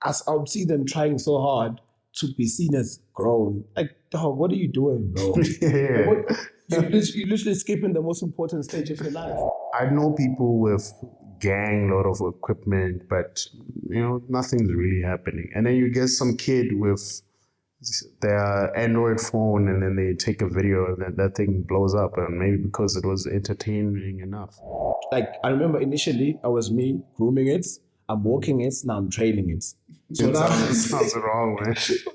as I would see them trying so hard to be seen as grown. Like, dog, what are you doing, bro? You're literally skipping the most important stage of your life. I know people with gang load of equipment, but nothing's really happening. And then you get some kid with their Android phone, and then they take a video, and then that thing blows up, and maybe because it was entertaining enough. Like, I remember initially, I was me grooming it, I'm walking it, now I'm training it. So it sounds wrong, man. Just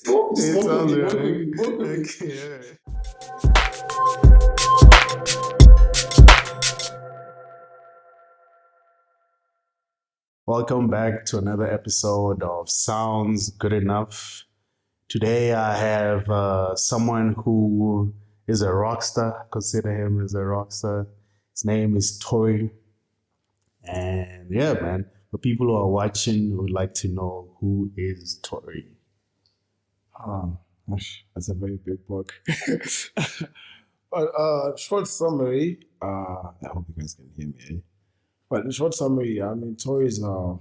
walk. Just walk. Okay. Welcome back to another episode of Sounds Good Enough. Today I have someone who is a rock star. Consider him as a rock star. His name is Tory. And yeah, man, for people who are watching would like to know, who is Tory? That's a very big book. But short summary, I hope you guys can hear me. Eh? But in short summary, I mean, Tory is I'm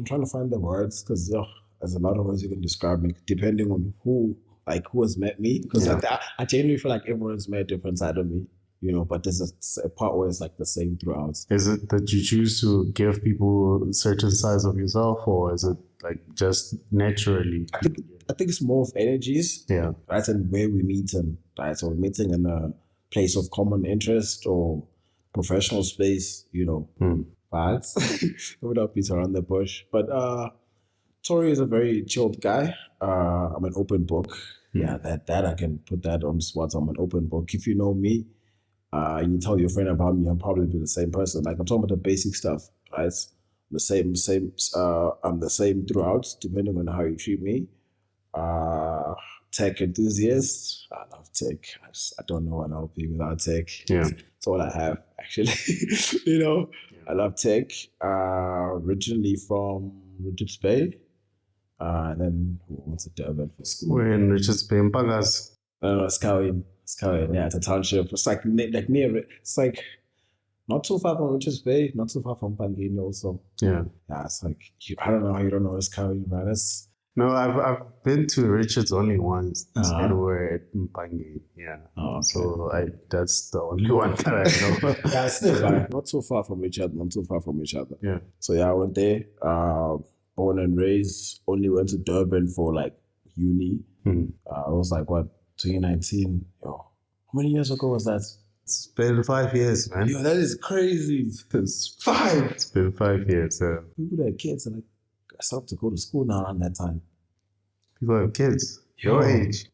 trying to find the words because there's a lot of ways you can describe me depending on who has met me. Because I genuinely feel like everyone's met a different side of me, but there's a part where it's like the same throughout. Is it that you choose to give people certain sides of yourself, or is it like just naturally? I think it's more of energies. Yeah. Right, and where we meet, and right, so we're meeting in a place of common interest or professional space, but without beating around the bush. But Tory is a very chilled guy. I'm an open book. Yeah, that I can put that on the spot. I'm an open book. If you know me, and you tell your friend about me, I'm probably be the same person. Like, I'm talking about the basic stuff, right? I'm the same throughout, depending on how you treat me. Tech enthusiast. I love tech. I don't know what I'll be without tech. Yeah. It's all I have, actually. I love tech. Originally from Richards Bay. And then went to Durban for school. We're in Richards Bay, Mpagas. No, Skowin. Yeah, it's a township. It's like near it. It's like not too far from Richards Bay, not too far from Pangini also. Yeah. Yeah, it's like, I don't know how you don't know Skowin, right? No, I've been to Richards only once. And we're at Mpangi. Yeah. Oh, okay. So that's the only one that I know. Yeah, it's nearby. Not too far from each other. Yeah. So yeah, I went there. Born and raised. Only went to Durban for like uni. It was like 2019. How many years ago was that? It's been 5 years, man. Yo, that is crazy. It's 5. It's been 5 years. People that have kids and I started to go to school now around that time. People have kids. Your age.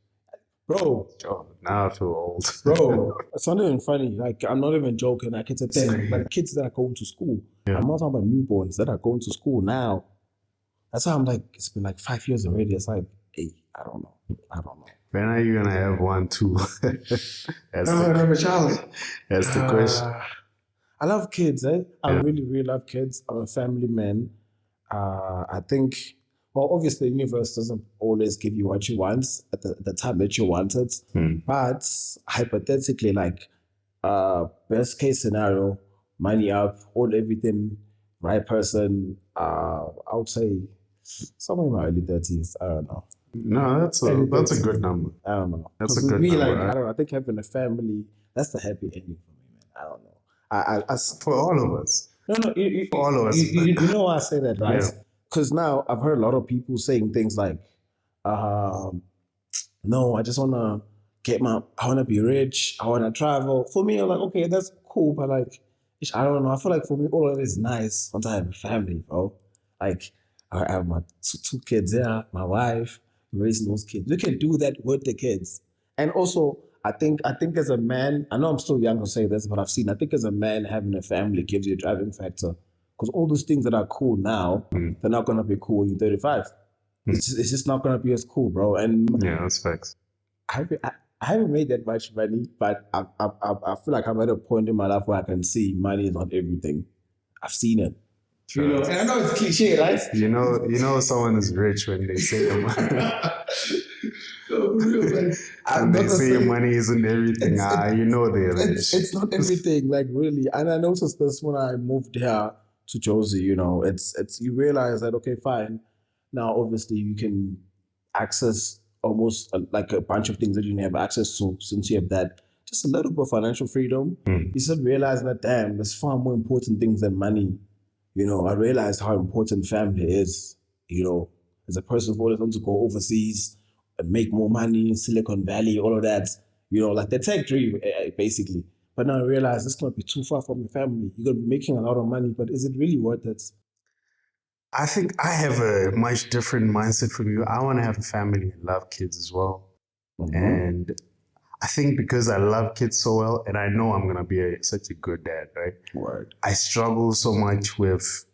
Bro. Oh, now I feel old. Bro, it's not even funny. Like, I'm not even joking. Like, it's a thing. Like, kids that are going to school. Yeah. I'm not talking about newborns that are going to school now. That's why I'm like, it's been like 5 years already. It's like, hey, I don't know. When are you going to have one too? I'm a child. That's the question. I love kids, eh? I really, really love kids. I'm a family man. I think, well, obviously the universe doesn't always give you what you want at the time that you want it. But hypothetically, like, best case scenario, money up, everything, right person, I would say somewhere in my early 30s. I don't know. No, that's a good number. I don't know. That's a good number. Like, I don't know. I think having a family, that's the happy ending for me, man. I don't know. For all of us. No, for all of us. You know why I say that, right? Because now I've heard a lot of people saying things like, no, I just want to I want to be rich. I want to travel. For me, I'm like, okay, that's cool. But like, I don't know. I feel like for me, all of it is nice once I have a family, bro. Like, I have my two kids there, my wife, raising those kids. We can do that with the kids. And also, I think as a man, I know I'm still young to say this, but I think as a man, having a family gives you a driving factor. Because all those things that are cool now, they're not going to be cool when you're 35. It's just not going to be as cool, bro. And yeah, that's facts. I haven't made that much money, but I feel like I'm at a point in my life where I can see money is not everything. I've seen it. Sure. And I know it's cliche, right? You know someone is rich when they say your money. And they say your money isn't everything. You know they're rich. It's not everything, like, really. And I noticed this when I moved here to Jozi, you know, it's you realize that okay, fine. Now, obviously, you can access almost like a bunch of things that you didn't have access to since you have that just a little bit of financial freedom. You start realizing that damn, there's far more important things than money. You know, I realized how important family is. You know, as a person who always wants to go overseas and make more money in Silicon Valley, all of that. You know, like the tech dream, basically. But now I realize this cannot be too far from your family. You're gonna be making a lot of money, but is it really worth it? I think I have a much different mindset from you. I want to have a family and love kids as well. And I think because I love kids so well, and I know I'm going to be such a good dad, right? Word. I struggle so much with,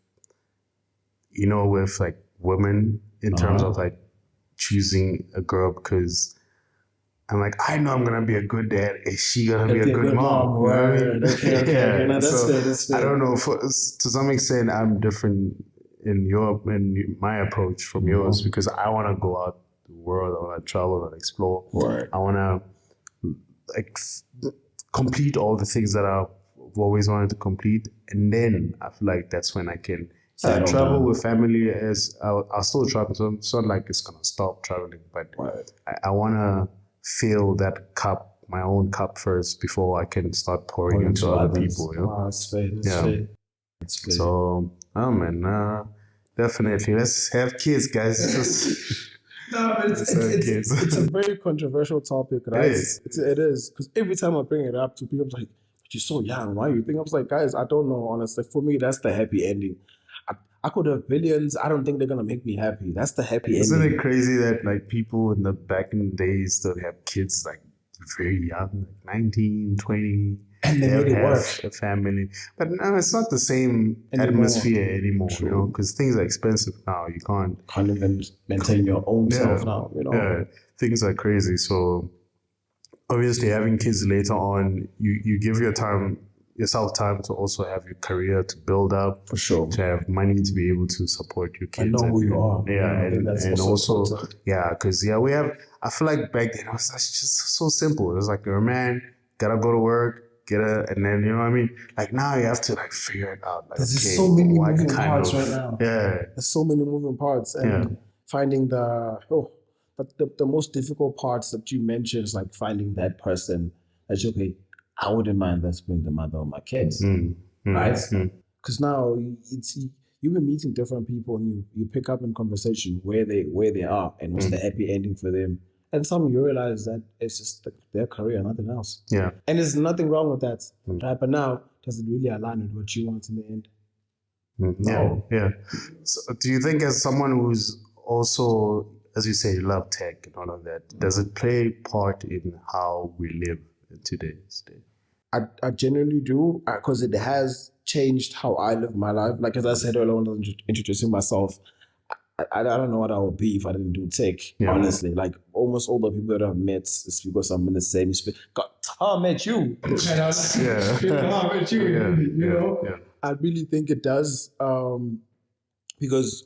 you know, with like women in terms of like choosing a girl because I'm like, I know I'm going to be a good dad. Is she going to be a good mom? Word. Okay. Yeah. No, that's So fair. That's fair. I don't know. To some extent, I'm different in my approach from yours because I want to go out the world. I want to travel and explore. Word. I want to like complete all the things that I've always wanted to complete, and then I feel like that's when I can travel with family. As I'll still travel, so it's not like it's gonna stop traveling, but I want to fill that cup, my own cup first, before I can start pouring into other people. You know? Wow, that's fair. That's fair. So, oh man, definitely let's have kids, guys. No, but it's a very controversial topic, right? It is. Because every time I bring it up to people, I'm like, but you're so young. Why you think? I was like, guys, I don't know, honestly. For me, that's the happy ending. I could have billions. I don't think they're going to make me happy. That's the happy ending. Isn't it crazy that like people in the back in the days still have kids like very young, like 19, 20. And they made it work. A family. But no, it's not the same atmosphere anymore, you know, because things are expensive now. You can't even maintain your own self now, you know. Yeah, things are crazy. So obviously having kids later on, you give yourself time to also have your career to build up. For sure. To have money to be able to support your kids. And know who you are. Yeah, and also because I feel like back then it was just so simple. It was like you're a man, gotta go to work, and then, you know what I mean? Like now you have to like figure it out. Like, there's so many moving parts right now. Yeah. There's so many moving parts. And finding the most difficult parts that you mentioned is like finding that person that you, okay, I wouldn't mind that's being the mother of my kids. Right? Because now you've been meeting different people and you pick up in conversation where they are and what's the happy ending for them. And some you realize that it's just their career, nothing else. Yeah. And there's nothing wrong with that. Right? But now, does it really align with what you want in the end? No. Yeah. So do you think as someone who's also, as you say, love tech and all of that, does it play part in how we live in today's day? I genuinely do, because it has changed how I live my life. Like as I said earlier when I was introducing myself, I don't know what I would be if I didn't do tech, honestly. Like almost all the people that I've met is because I'm in the same space. God, I met you. I met you, you know? Yeah. I really think it does, because,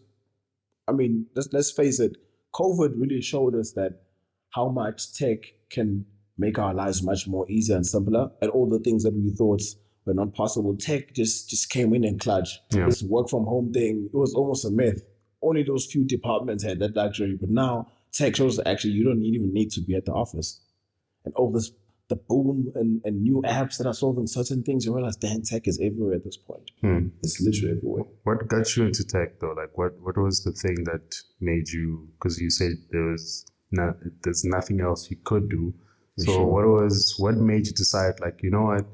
I mean, let's face it, COVID really showed us that how much tech can make our lives much more easier and simpler, and all the things that we thought were not possible, tech just came in and clutched. This work from home thing, it was almost a myth. Only those few departments had that luxury, but now tech shows actually you don't even need to be at the office. And all this, the boom and new apps that are solving certain things, you realize, damn, tech is everywhere at this point. It's literally everywhere. What got you into tech though? Like what was the thing that made you, because you said there's nothing else you could do. So what made you decide, like, you know what,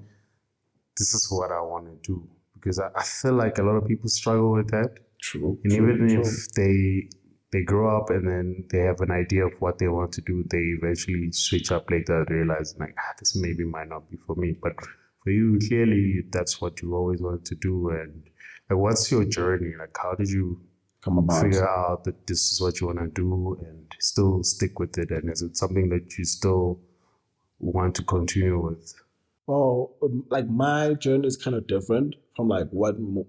this is what I want to do? Because I feel like a lot of people struggle with that. And even if they grow up and then they have an idea of what they want to do, they eventually switch up later and realize, like, this maybe might not be for me. But for you, clearly, that's what you always wanted to do. And like, what's your journey? Like, how did you figure out that this is what you want to do and still stick with it? And is it something that you still want to continue with? Well, like my journey is kind of different from like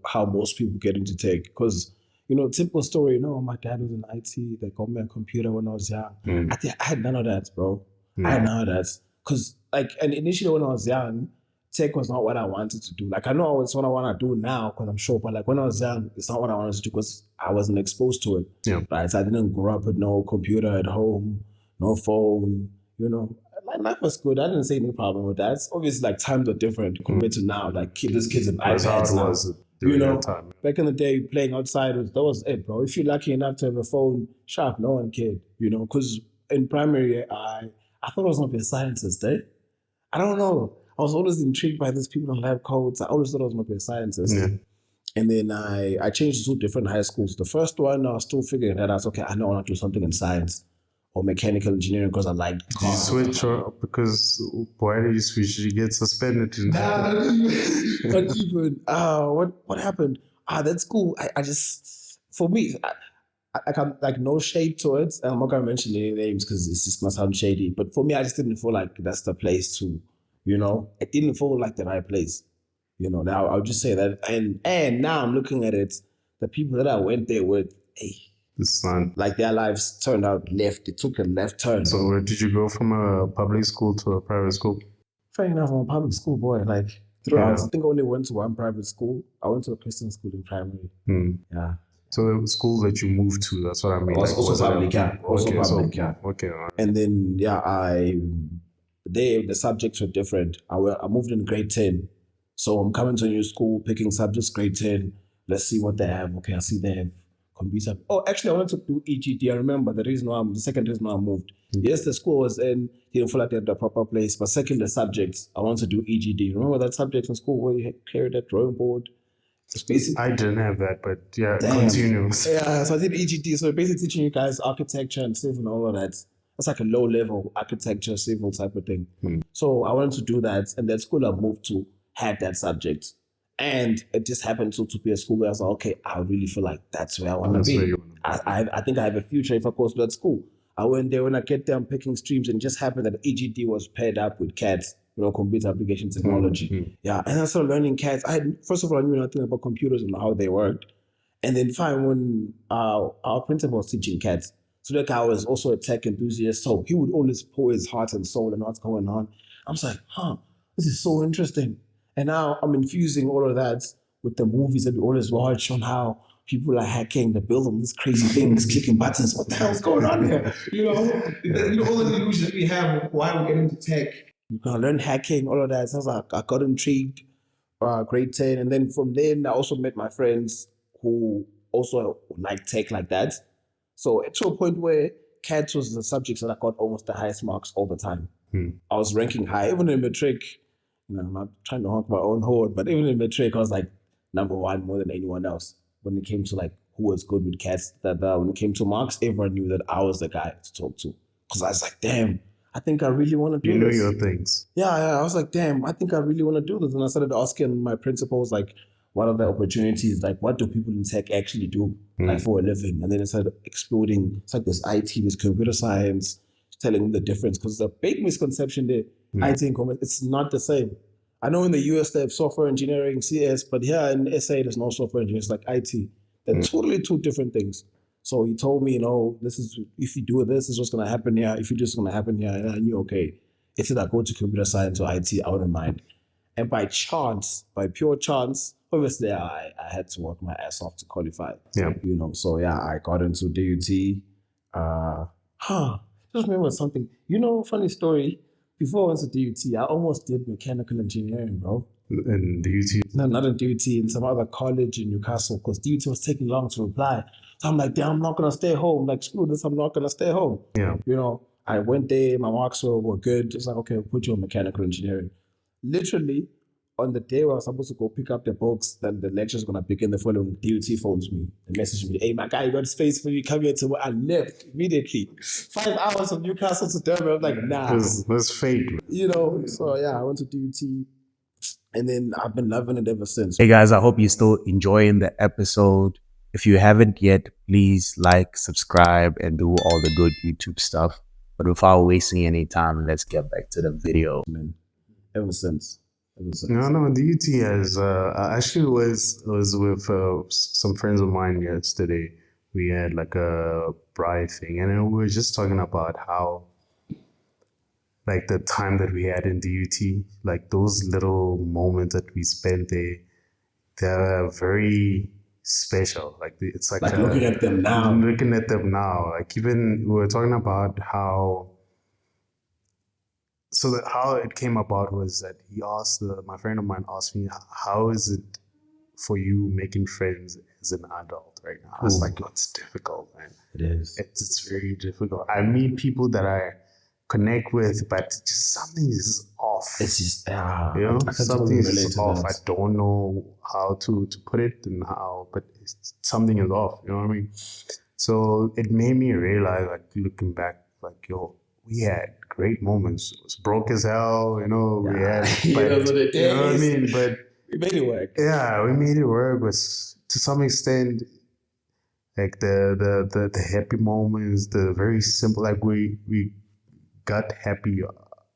how most people get into tech, because, you know, typical story, you know, my dad was in IT, they got me a computer when I was young. I had none of that, bro. I had none of that. Because like, and initially when I was young, tech was not what I wanted to do. Like I know it's what I want to do now because I'm sure, but like when I was young, it's not what I wanted to do because I wasn't exposed to it. Yeah. Right. So I didn't grow up with no computer at home, no phone, you know. Like life was good. I didn't see any problem with that. It's obviously like times are different compared to now. Like these kids have That's how iPads it now. was during You know, that time. back in the day, playing outside that was it, bro. If you're lucky enough to have a phone, sharp, no one cared. You know, because in primary, I thought I was gonna be a scientist, eh? I don't know. I was always intrigued by these people in lab coats. I always thought I was gonna be a scientist. Yeah. And then I changed to 2 different high schools. The first one, I was still figuring that out. Okay, I know I want to do something in science or mechanical engineering because I like Did you cars. switch because why did you switch? Did you get suspended? Nah, not even. What happened? That's cool. I just for me, I can like no shade to it. I'm not gonna mention any names because it's just gonna sound shady. But for me, I just didn't feel like that's the place to, you know, it didn't feel like the right place. You know, now I'll just say that. And now I'm looking at it, the people that I went there with, hey, It's not. like their lives turned out left. It took a left turn. So where did you go from a public school to a private school? Fair enough, I'm a public school boy. Like throughout, Yeah. I think I only went to one private school. I went to a Christian school in primary. Yeah. So the school that you moved to, that's what I mean. Also public, yeah. Also Okay, public, yeah. Okay. All right. And then the subjects were different. I moved in grade 10. So I'm coming to a new school, picking subjects grade 10. Let's see what they have. Okay, I see they have computer. Oh, actually, I wanted to do EGD. I remember the second reason why I moved. Yes, the school was in, didn't feel like they had the proper place. But second, the subjects, I wanted to do EGD. Remember that subject in school where you carried that drawing board? It's basically, I didn't have that, but yeah, Damn. continue. Yeah, so I did EGD. So basically teaching you guys architecture and civil and all of that. That's like a low level architecture, civil type of thing. So I wanted to do that. And that school I moved to had that subject. And it just happened to be a school where I was like, okay, I really feel like that's where I want to That's where be. you wanna I think I have a future if I go to that school. I went there when I get there, I'm picking streams, and it just happened that EGD was paired up with CAD, you know, computer application technology. Yeah, and I started learning CAD. First of all, I knew nothing about computers and how they worked. And then fine, when our principal was teaching CAD, so that guy was also a tech enthusiast, so he would always pour his heart and soul and what's going on. I was like, this is so interesting. And now I'm infusing all of that with the movies that we always watch on how people are hacking, they build them these crazy things, clicking buttons. What the hell's going on here? You know all the illusions we have of why we get into tech. You can learn hacking, all of that. So I was like, I got intrigued, grade 10. And then from then, I also met my friends who also like tech like that. So to a point where CAD was the subjects that I got almost the highest marks all the time. I was ranking high, even in matric. You know, I'm not trying to honk my own horn, but even in matric, I was like #1 more than anyone else. When it came to like who was good with cats, when it came to marks, everyone knew that I was the guy to talk to. Because I was like, damn, I think I really want to do this. You know your things. Yeah, I was like, damn, I think I really want to do this. And I started asking my principals, like, what are the opportunities? Like, what do people in tech actually do, like, for a living? And then it started exploding. It's like this IT, this computer science, telling them the difference. Because the big misconception there, IT and commerce, it's not the same. I know in the US they have software engineering, CS, but here in SA there's no software engineering, it's like IT. They're totally two different things. So he told me, you know, this is, if you do this is what's going to happen here. If you do this, going to happen here. And I knew, okay, if I go to computer science or IT, I wouldn't mind. And by chance, by pure chance, obviously I had to work my ass off to qualify. Yeah. You know, so yeah, I got into DUT. Just remember something. You know, funny story. Before I went to DUT, I almost did mechanical engineering, bro. In DUT? No, not in DUT, in some other college in Newcastle, because DUT was taking long to reply. So I'm like, damn, I'm not going to stay home. Like, screw this, I'm not going to stay home. Yeah. You know, I went there, my marks were good. It's like, okay, we'll put you on mechanical engineering. Literally, on the day where I was supposed to go pick up the books, then the lecture's going to begin, the following DUT phones me and messaged me, hey, my guy, you got space for you, come here to work. I left immediately. 5 hours from Newcastle to Durban. I'm like, nah. That's fake. You know, so yeah, I went to DUT and then I've been loving it ever since. Hey guys, I hope you're still enjoying the episode. If you haven't yet, please like, subscribe, and do all the good YouTube stuff. But without wasting any time, let's get back to the video. Ever since. No, DUT has, I actually was with some friends of mine yesterday. We had like a bride thing, and then we were just talking about how like the time that we had in DUT, like those little moments that we spent there, they're very special. Like it's like looking at them now. Looking at them now, like even we were talking about how. So that how it came about was that he asked my friend of mine asked me, how is it for you making friends as an adult right now? I was like, oh, it's difficult, man. It is. It's very difficult. I meet people that I connect with, but just something is off. It's just, something is off. I don't know how to put it and how, but something is off. You know what I mean? So it made me realize, like looking back, like we had great moments. It was broke as hell, we had. But, you know what I mean? But we made it work. Yeah, we made it work. Was to some extent, like the happy moments, the very simple. Like we got happy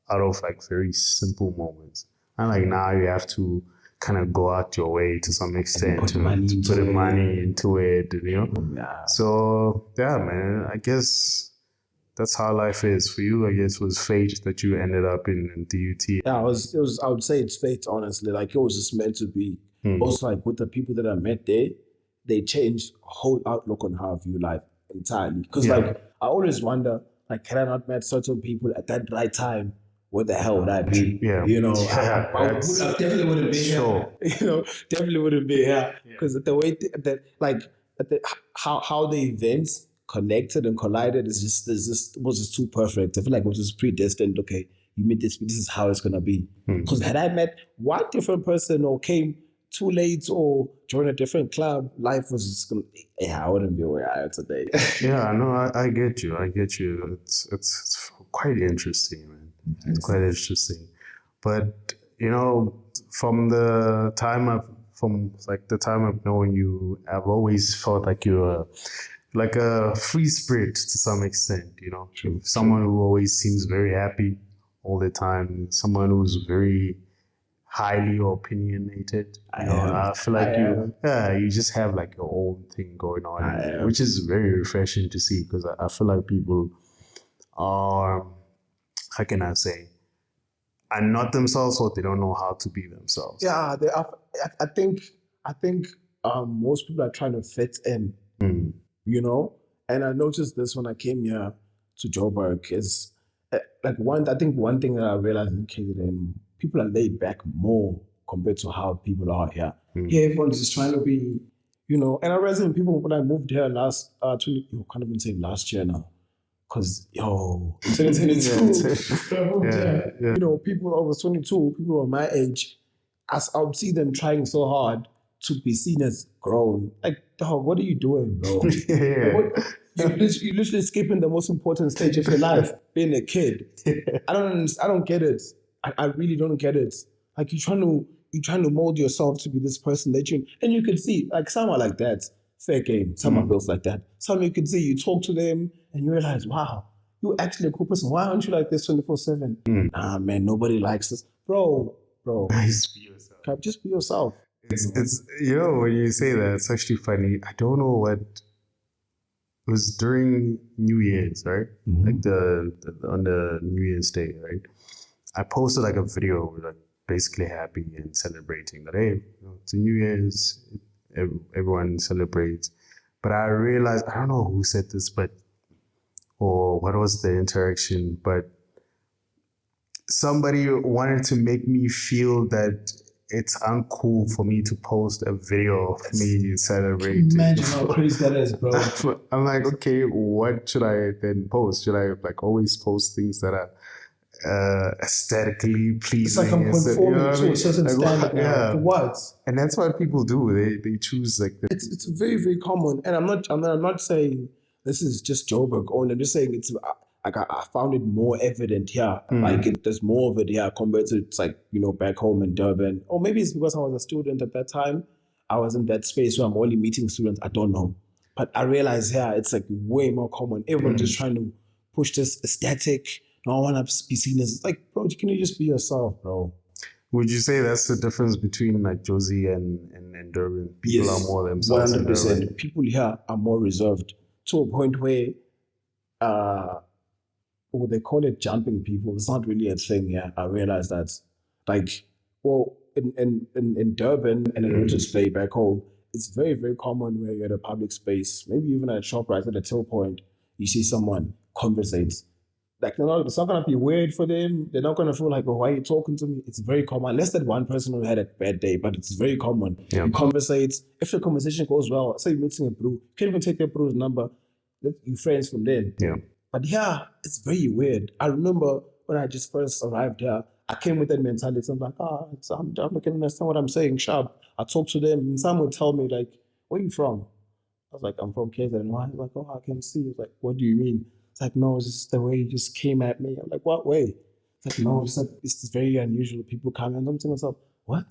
out of like very simple moments. And like now you have to kind of go out your way to some extent to put money into it, Yeah. So yeah, man, I guess that's how life is for you. I guess was fate that you ended up in DUT. Yeah, I would say it's fate, honestly. Like it was just meant to be. Also, like with the people that I met there, they changed a whole outlook on how I view life entirely. Because like I always wonder, like, had I not met certain people at that right time, where the hell would I be? Yeah. I definitely wouldn't be here. Definitely wouldn't be here. Because the way how the events connected and collided was just too perfect. I feel like it was just predestined. Okay, you meet this is how it's gonna be. Because had I met one different person or came too late or joined a different club, life was just gonna. I wouldn't be where I am today. Yeah, no, I get you. It's quite interesting, man. It's quite interesting. But from the time I've known you, I've always felt like you're like a free spirit to some extent, someone who always seems very happy all the time, someone who's very highly opinionated. I feel like you just have like your own thing going on, which is very refreshing to see, because I feel like people are, how can I say, are not themselves, or they don't know how to be themselves. Yeah, they are. I think most people are trying to fit in. And I noticed this when I came here to Joburg is like one thing that I realized in KZN, people are laid back more compared to how people are here. Here, everyone's just trying to be, and I realized when I moved here last year now, because 2022, when I moved here, people over 22, people of my age, as I would see them trying so hard to be seen as grown. Like, dog, what are you doing, bro? You're literally skipping the most important stage of your life, being a kid. I don't get it. I really don't get it. Like, you're trying to mold yourself to be this person that and you can see, like, some are like that, fair game. Some are built like that. Some you can see, you talk to them and you realize, wow, you're actually a cool person. Why aren't you like this 24/7? Nah, man, nobody likes this. Bro. Just be yourself. Just be yourself. It's when you say that, it's actually funny. I don't know what it was during New Year's, right? Like on the New Year's Day, right? I posted like a video, like basically happy and celebrating that, hey, it's a New Year's, everyone celebrates. But I realized, I don't know who said this, or what was the interaction, but somebody wanted to make me feel that it's uncool for me to post a video of me celebrating. Imagine how crazy that is, bro. I'm like, okay, what should I then post? Should I like always post things that are aesthetically pleasing? It's like I'm conforming to a certain standard now. For what? And that's what people do. They choose like this. It's very, very common. And I'm not saying this is just Joburg only. I'm just saying it's like I found it more evident here. Like there's more of it here compared to it's like, back home in Durban. Or maybe it's because I was a student at that time. I was in that space where I'm only meeting students. I don't know. But I realize here it's like way more common. Everyone's just trying to push this aesthetic. No, I want to be seen as like, bro, can you just be yourself, bro? Would you say that's the difference between like Jozi and Durban? People are more themselves. 100%. People here are more reserved to a point where or they call it jumping people. It's not really a thing here. I realize that, like, well, in Durban and in Richards Bay back home, it's very, very common where you're at a public space, maybe even at a shop right at a till point, you see someone conversates. Like, it's not gonna be weird for them. They're not gonna feel like, oh, why are you talking to me? It's very common, unless that one person who had a bad day, but it's very common. Yeah. You conversate. If the conversation goes well, say you're meeting a bro, you can't even take that bro's number. You friends from then. Yeah. But yeah, it's very weird. I remember when I just first arrived here, I came with that mentality. I'm like, I'm not gonna understand what I'm saying. Sharp. I talk to them, and someone would tell me like, "Where are you from?" I was like, "I'm from KZN." Why? He's like, "Oh, I can see." He's like, "What do you mean?" It's like, "No, it's just the way you just came at me." I'm like, "What way?" It's like, "No, it's like it's very unusual. People come and I'm telling myself, what?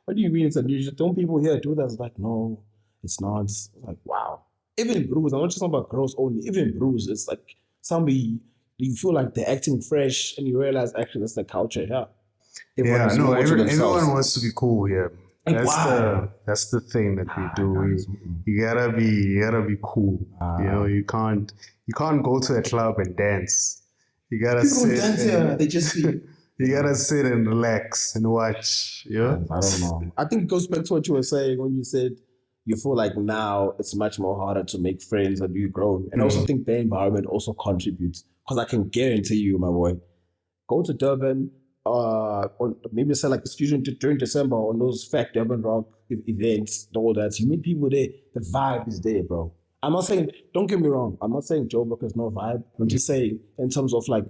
What do you mean it's unusual? Don't people here do that?" It's like, "No, it's not." It's like, wow. Even brews, I'm not just talking about girls only. Even brews, it's like somebody you feel like they're acting fresh, and you realize actually that's the culture here. Yeah, is no, more to everyone themselves. wants to be cool here. Like, That's the thing that we do. You gotta be cool. You know, you can't go to a club and dance. You gotta People don't sit. dance here. They just be. You gotta sit and relax and watch. Yeah, I don't know. I think it goes back to what you were saying when you said you feel like now it's much more harder to make friends and you grown. And I also think the environment also contributes. Because I can guarantee you, my boy, go to Durban, on maybe say like during December on those fat Durban rock events, all that. You meet people there, the vibe is there, bro. I'm not saying, don't get me wrong, I'm not saying Joburg has no vibe. I'm just saying in terms of like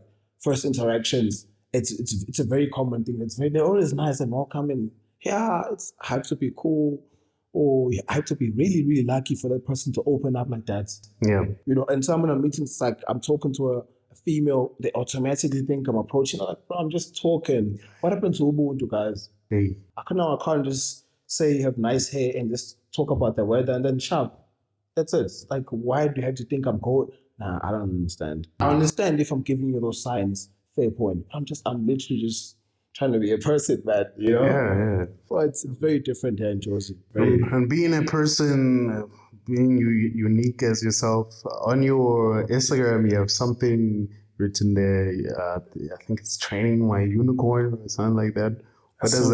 first interactions, it's a very common thing. They're always nice and welcoming. Yeah, it's hyped to be cool, or you have to be really, really lucky for that person to open up like that. yeah. You know, and someone I'm meeting, it's like I'm talking to a female, they automatically think I'm approaching. I'm like, bro, I'm just talking. What happened to Ubuntu, guys? Hey, I can't just say you have nice hair and just talk about the weather and then sharp. That's it. Like, why do you have to think I'm cold? Nah, I don't understand. I understand if I'm giving you those signs, fair point. I'm literally just trying to be a person, man, you know? yeah. So it's very different here in Jozi. And being a person, being unique as yourself, on your Instagram, you have something written there. I think it's training my unicorn or something like that. What does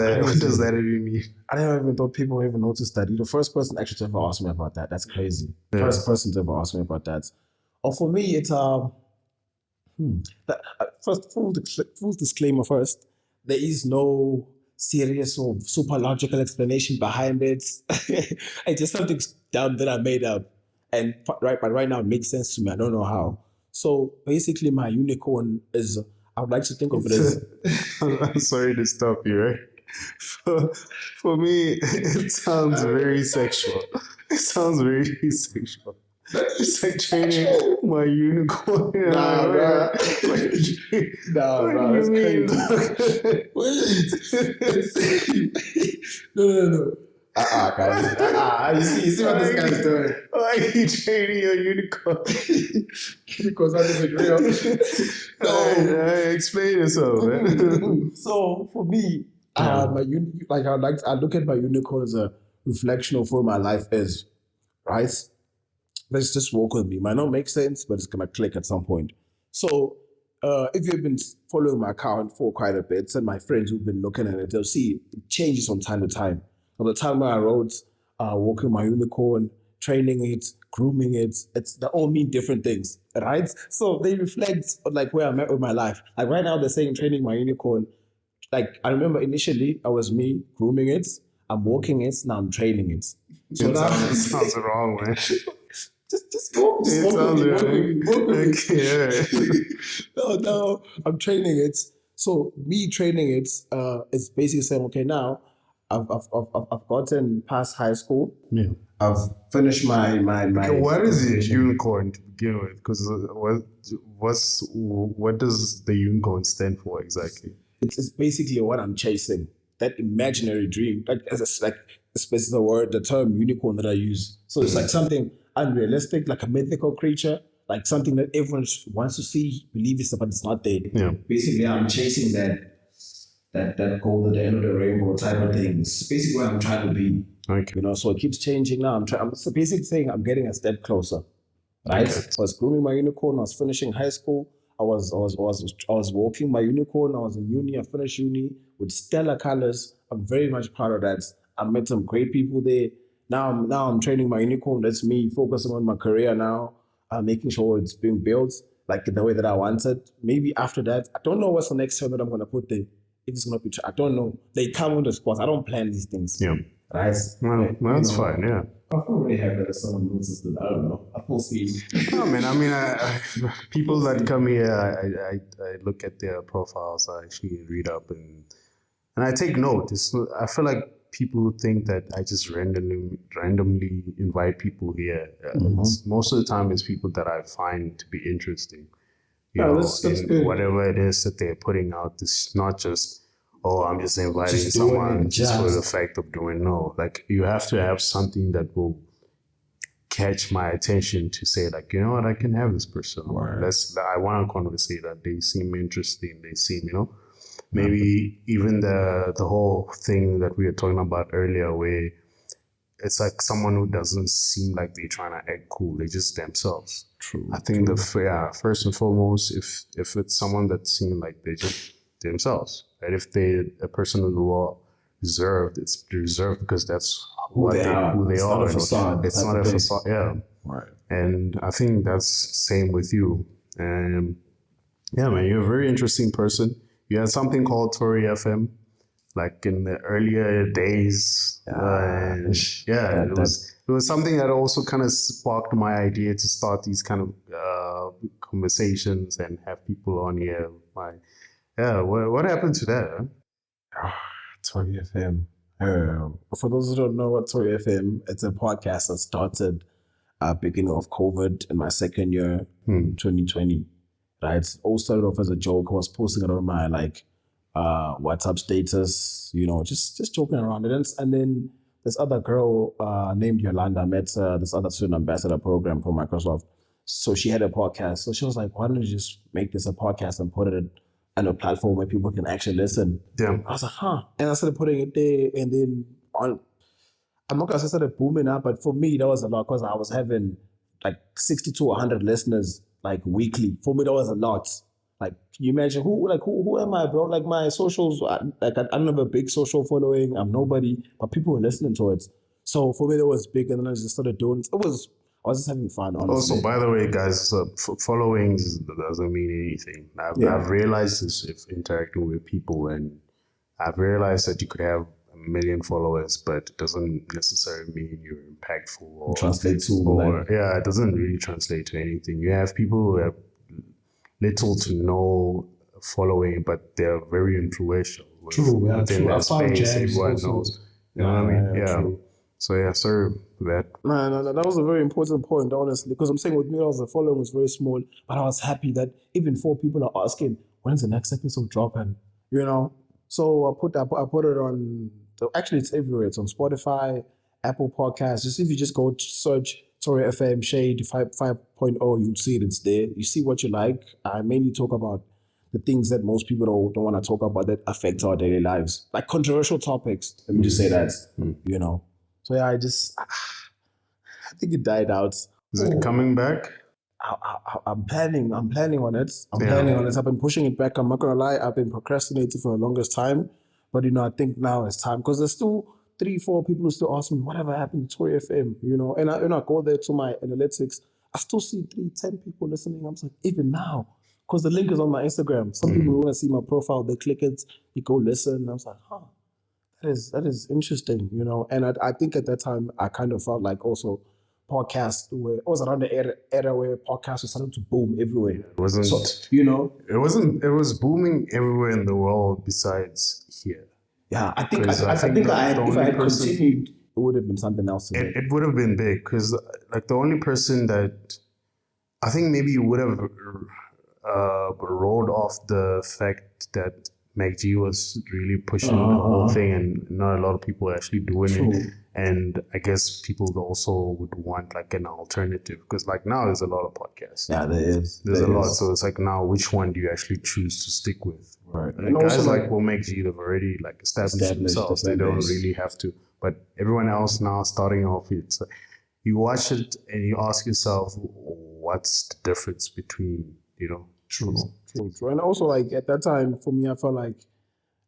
that even mean? I never even thought people even noticed that. You're the first person actually to ever ask me about that. That's crazy. Yeah. First person to ever ask me about that. Or for me, it's first full disclaimer first. There is no serious or super logical explanation behind it. It's just something dumb that I made up, and right now it makes sense to me. I don't know how. So basically, my unicorn is. I would like to think of it as. I'm sorry to stop you, right? For me, it sounds very sexual. It sounds very sexual. It's like training my unicorn. Nah, bro. That's crazy. Wait. No. Guys. You see what this guy's doing? Why are you training your unicorn? Because that isn't real. No. Explain yourself, man. So for me, I look at my unicorn as a reflection of where my life is, right? Let's just walk with me. Might not make sense, but it's gonna click at some point. So if you've been following my account for quite a bit, and my friends who've been looking at it, they'll see it changes from time to time. From the time where I wrote walking my unicorn, training it, grooming it, they all mean different things, right? So they reflect on like where I'm at with my life. Like right now they're saying training my unicorn. Like I remember initially I was me grooming it, I'm walking it, now I'm training it. So now It sounds wrong, man. Just walk with me. No, I'm training it. So me training it is basically saying, okay, now I've gotten past high school. Yeah. I've finished my. Okay, what is a unicorn to begin with? Because what does the unicorn stand for exactly? It's basically what I'm chasing. That imaginary dream, like it's the word, the term unicorn that I use. So it's like something unrealistic, like a mythical creature, like something that everyone wants to see, believe it's, but it's not there. Yeah. Basically, I'm chasing that goal at the end of the rainbow type of thing. It's basically where I'm trying to be. Okay. You know, so it keeps changing now. I'm basically saying I'm getting a step closer. Right? Okay. So I was grooming my unicorn, I was finishing high school, I was walking my unicorn. I was in uni. I finished uni with stellar colors. I'm very much proud of that. I met some great people there. Now I'm training my unicorn. That's me focusing on my career now. Making sure it's being built like the way that I wanted. Maybe after that, I don't know what's the next term that I'm gonna put there. If it's gonna be, I don't know. They come on the spot. I don't plan these things. Yeah. Right? Well, that's fine. Yeah. I feel really happy that someone noticed it. I don't know. I feel seen. No, man. I mean, people that come here, I look at their profiles. I actually read up and I take note. I feel like people think that I just randomly invite people here. Most of the time, it's people that I find to be interesting. You know, that's in good. whatever it is that they're putting out. It's not just, oh, I'm just inviting someone just for the fact of doing. No, like you have to have something that will catch my attention to say, like, you know what, I can have this person. Or I want to conversate that they seem interesting. They seem, you know, maybe even the whole thing that we were talking about earlier, where it's like someone who doesn't seem like they're trying to act cool. They're just themselves. True. I think first and foremost, if it's someone that seems like they're just themselves, right? If they're a person who are reserved, it's reserved because that's who they are. It's not a facade. It's not a facade. Yeah. Right. And I think that's same with you. And yeah, man, you're a very interesting person. You had something called Tory FM, like in the earlier days. It was something that also kind of sparked my idea to start these kind of conversations and have people on here. What happened to that? Huh? Tory FM. For those who don't know what Tory FM, it's a podcast that started beginning of COVID in my second year, 2020. Right, it all started off as a joke. I was posting it on my WhatsApp status, you know, just joking around it. And then this other girl named Yolanda met this other student ambassador program from Microsoft. So she had a podcast. So she was like, why don't you just make this a podcast and put it on a platform where people can actually listen? Yeah. I was like, huh. And I started putting it there. And then I'm not going to say it started booming up, but for me, that was a lot because I was having like 60 to 100 listeners like weekly. For me, that was a lot. Like, can you imagine who am I, bro? Like my socials, I don't have a big social following. I'm nobody, but people were listening to it. So for me, that was big. And then I just started doing it. I was just having fun, honestly. Also, by the way, guys, following doesn't mean anything. I've realized this if interacting with people, and I've realized that you could have 1 million followers, but it doesn't necessarily mean you're impactful or translate to it doesn't really translate to anything. You have people who have little to no following, but they're very influential. Within that space, everyone knows. You know what I mean? Yeah. True. So yeah, sorry for that. No, that was a very important point, honestly, because I'm saying with me, the following was very small, but I was happy that even 4 people are asking, when's the next episode dropping? You know? So I put it on. Actually, it's everywhere. It's on Spotify, Apple Podcasts. Just if you just go search Tory FM Shade 5.0, you'll see it. It's there. You see what you like. I mainly talk about the things that most people don't want to talk about that affect our daily lives, like controversial topics. Let me just say that. You know. So yeah, I think it died out. Is it coming back? I'm planning on it. I've been pushing it back. I'm not gonna lie. I've been procrastinating for the longest time. But, you know, I think now it's time because there's still 3-4 people who still ask me, whatever happened to Tory FM, you know? And I go there to my analytics. I still see 10 people listening. I'm like, even now, because the link is on my Instagram. Some people want to see my profile. They click it, they go listen. And I was like, that is interesting, you know? And I think at that time, I kind of felt like also podcasts it was around the era where podcasts were starting to boom everywhere. It wasn't, so, you know? It was booming everywhere in the world besides here. Yeah, I think if I had continued, it would have been something else. It would have been big because like the only person that I think maybe would have rolled off the fact that MacG was really pushing the whole thing and not a lot of people actually doing it. And I guess people also would want like an alternative because like now there's a lot of podcasts. Yeah, there's a lot. So it's like now which one do you actually choose to stick with? Right. And guys also like MacG have already like established themselves. They don't really have to. But everyone else now starting off, it's you watch it and you ask yourself, what's the difference between, you know, True. And also, like, at that time, for me, I felt like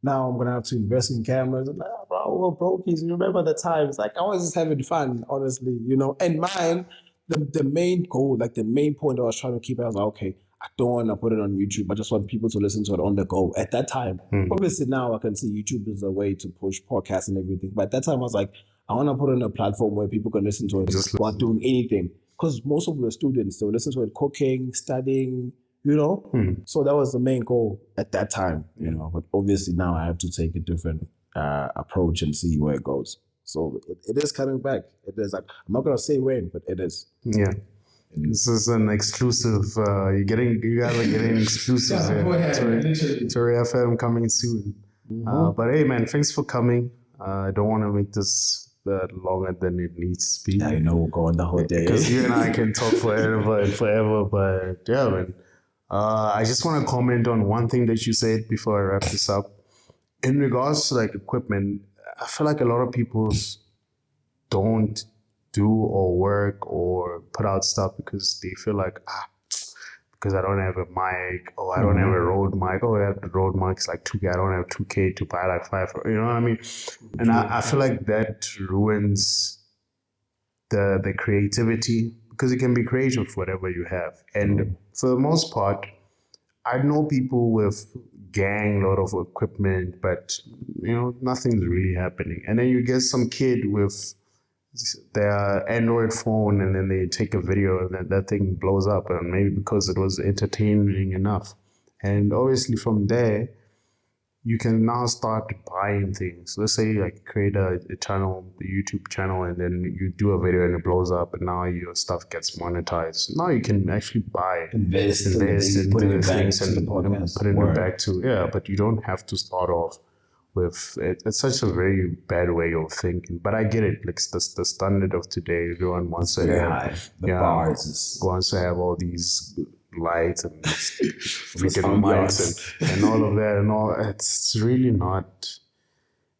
now I'm gonna have to invest in cameras. I'm like, oh, bro, we're brokies. You remember the times? Like, I was just having fun, honestly, you know. And mine, the main goal, like the main point I was trying to keep, I was like, okay, I don't want to put it on YouTube. I just want people to listen to it on the go. At that time, obviously now I can see YouTube is a way to push podcasts and everything. But at that time, I was like, I want to put it on a platform where people can listen to it while doing anything. Because most of the students, they would listen to it cooking, studying, you know? So that was the main goal at that time, you know? But obviously now I have to take a different approach and see where it goes. So it is coming back. It is like, I'm not going to say when, but it is. Yeah. This is an exclusive. You guys are getting exclusives. Tory FM coming soon. But hey, man, thanks for coming. I don't want to make this longer than it needs to be. Yeah, you know, we'll go on the whole day. Because you and I can talk forever and forever. But yeah, man. I just want to comment on one thing that you said before I wrap this up. In regards to like equipment, I feel like a lot of people don't do or work or put out stuff because they feel like, because I don't have a mic, or I don't have a Rode mic, or I have the Rode mic's like 2K, I don't have 2K to buy like 5, you know what I mean? And I feel like that ruins the creativity, because you can be creative with whatever you have. And for the most part, I know people with gang load of equipment, but you know, nothing's really happening. And then you get some kid with their Android phone, and then they take a video, and then that thing blows up, and maybe because it was entertaining enough. And obviously from there, you can now start buying things. Let's say like create a channel, the YouTube channel, and then you do a video and it blows up, and now your stuff gets monetized. Now you can actually buy, invest and put it back to the podcast, put it back to, yeah, but you don't have to start off with it. It's such a very bad way of thinking, but I get it. Like the standard of today, everyone wants to have wants to have all these lights and freaking mics and all of that and all. It's really not.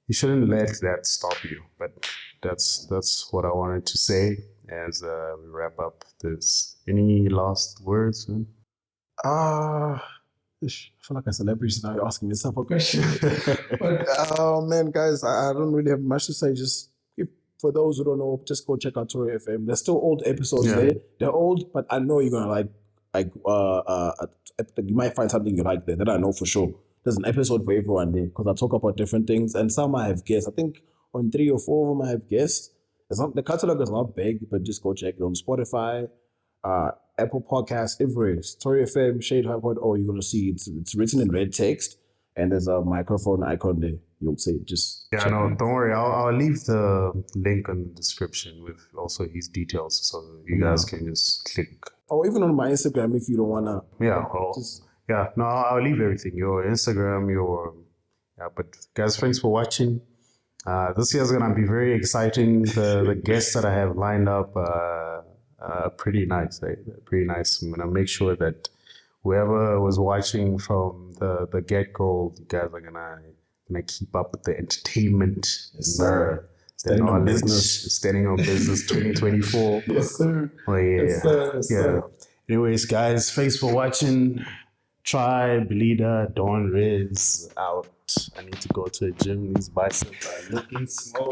You shouldn't let that stop you. But that's what I wanted to say as we wrap up this. Any last words, man? I feel like a celebrity now. You're asking me some question. But man, guys, I don't really have much to say. Just for those who don't know, just go check out Tory FM. There's still old episodes there. They're old, but I know you're gonna like you might find something you like there. That I know for sure. There's an episode for everyone there because I talk about different things, and some I have guests. I think on 3 or 4 of them I have guests. The catalog is not big, but just go check it on Spotify, Apple Podcasts, everywhere. Tory FM, Shade 5.0, you're gonna see it's written in red text, and there's a microphone icon there. You'll see it. Just don't worry. I'll leave the link in the description with also his details, so you guys can just click. Or even on my Instagram if you don't wanna. I'll leave everything. Your Instagram, but guys, thanks for watching. This year's gonna be very exciting. The guests that I have lined up pretty nice. They're pretty nice. I'm gonna make sure that whoever was watching from the get-go, you guys are gonna keep up with the entertainment. Yes, sir. Standing on business 2024. Yes, sir. Oh yeah. Yes, sir. Yes, sir. Anyways, guys, thanks for watching. Tribe leader Don Riz out. I need to go to the gym. These biceps are looking small.